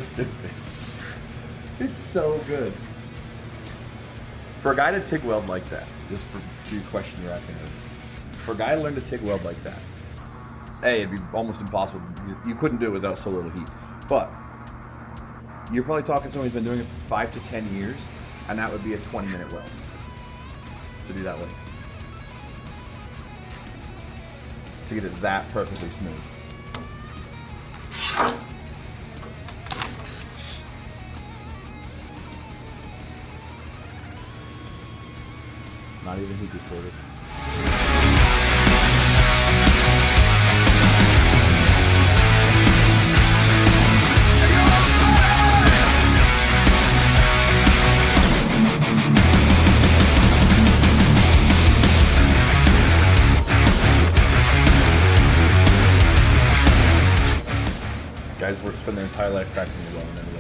stupid. It's so good. For a guy to TIG weld like that, just to your question you're asking, for a guy to learn to TIG weld like that, it'd be almost impossible. You couldn't do it without so little heat. But you're probably talking someone who's been doing it for 5 to 10 years, and that would be a 20-minute weld to do that length. To get it that perfectly smooth. Not even heat distorted. Guys spend their entire life practicing welding.